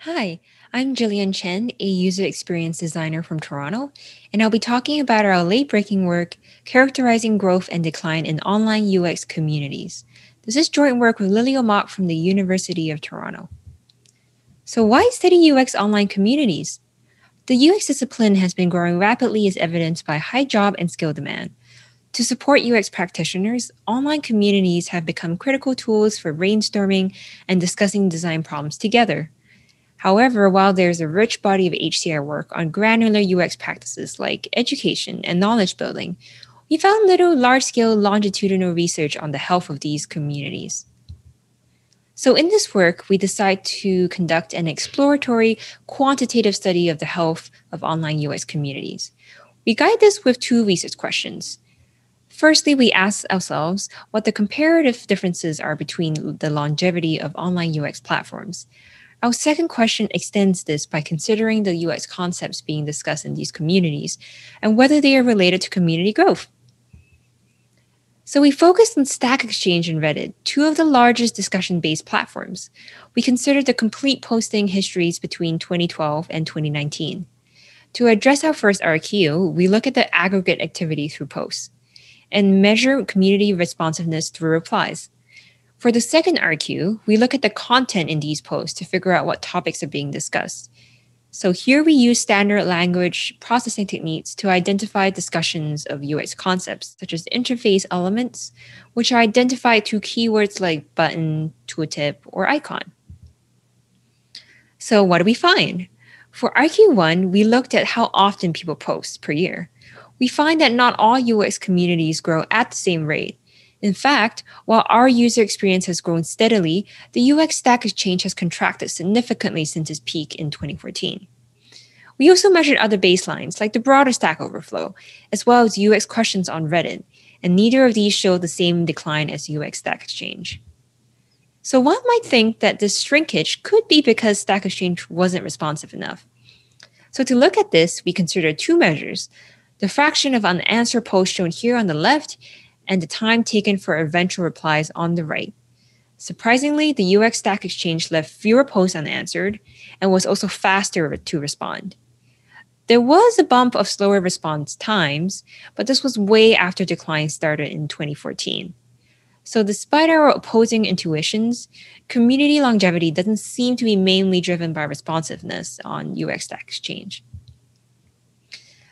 Hi, I'm Gillian Chen, a user experience designer from Toronto, and I'll be talking about our late breaking work, Characterizing Growth and Decline in Online UX Communities. This is joint work with Lillio from the University of Toronto. So, why study UX online communities? The UX discipline has been growing rapidly as evidenced by high job and skill demand. To support UX practitioners, online communities have become critical tools for brainstorming and discussing design problems together. However, while there's a rich body of HCI work on granular UX practices like education and knowledge building, we found little large scale longitudinal research on the health of these communities. So, in this work, we decide to conduct an exploratory quantitative study of the health of online UX communities. We guide this with two research questions. Firstly, we ask ourselves what the comparative differences are between the longevity of online UX platforms. Our second question extends this by considering the UX concepts being discussed in these communities and whether they are related to community growth. So we focused on Stack Exchange and Reddit, two of the largest discussion-based platforms. We considered the complete posting histories between 2012 and 2019. To address our first RQ, we look at the aggregate activity through posts and measure community responsiveness through replies. For the second RQ, we look at the content in these posts to figure out what topics are being discussed. So here we use standard language processing techniques to identify discussions of UX concepts, such as interface elements, which are identified through keywords like button, tooltip, or icon. So what do we find? For RQ1, we looked at how often people post per year. We find that not all UX communities grow at the same rate. In fact, while our user experience has grown steadily, the UX Stack Exchange has contracted significantly since its peak in 2014. We also measured other baselines, like the broader Stack Overflow, as well as UX questions on Reddit, and neither of these show the same decline as UX Stack Exchange. So one might think that this shrinkage could be because Stack Exchange wasn't responsive enough. So to look at this, we considered two measures: the fraction of unanswered posts shown here on the left, and the time taken for eventual replies on the right. Surprisingly, the UX Stack Exchange left fewer posts unanswered and was also faster to respond. There was a bump of slower response times, but this was way after decline started in 2014. So despite our opposing intuitions, community longevity doesn't seem to be mainly driven by responsiveness on UX Stack Exchange.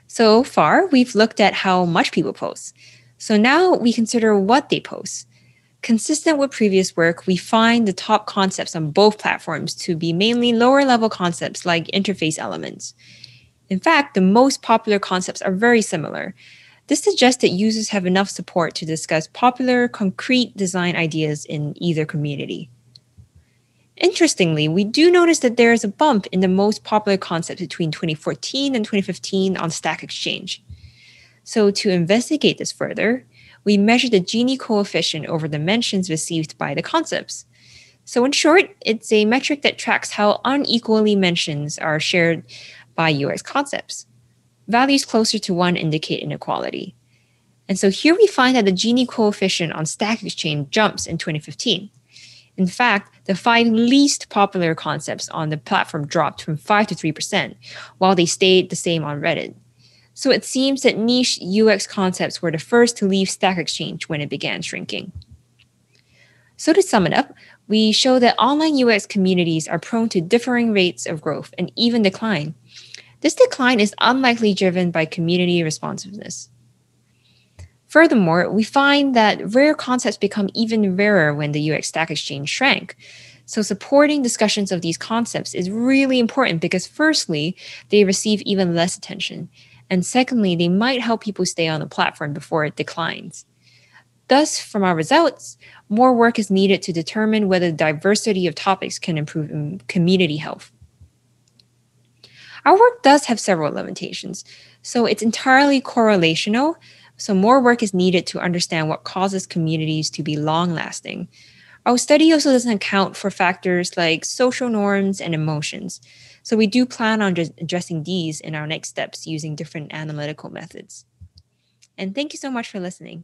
So far, we've looked at how much people post. So now we consider what they post. Consistent with previous work, we find the top concepts on both platforms to be mainly lower level concepts like interface elements. In fact, the most popular concepts are very similar. This suggests that users have enough support to discuss popular, concrete design ideas in either community. Interestingly, we do notice that there is a bump in the most popular concepts between 2014 and 2015 on Stack Exchange. So to investigate this further, we measure the Gini coefficient over the mentions received by the concepts. So in short, it's a metric that tracks how unequally mentions are shared by UX concepts. Values closer to 1 indicate inequality. And so here we find that the Gini coefficient on Stack Exchange jumps in 2015. In fact, the 5 least popular concepts on the platform dropped from 5 to 3%, while they stayed the same on Reddit. So it seems that niche UX concepts were the first to leave Stack Exchange when it began shrinking. So to sum it up, we show that online UX communities are prone to differing rates of growth and even decline. This decline is unlikely driven by community responsiveness. Furthermore, we find that rare concepts become even rarer when the UX Stack Exchange shrank. So supporting discussions of these concepts is really important because firstly, they receive even less attention. And secondly, they might help people stay on the platform before it declines. Thus, from our results, more work is needed to determine whether the diversity of topics can improve community health. Our work does have several limitations, so it's entirely correlational, so more work is needed to understand what causes communities to be long-lasting. Our study also doesn't account for factors like social norms and emotions, so we do plan on addressing these in our next steps using different analytical methods. And thank you so much for listening.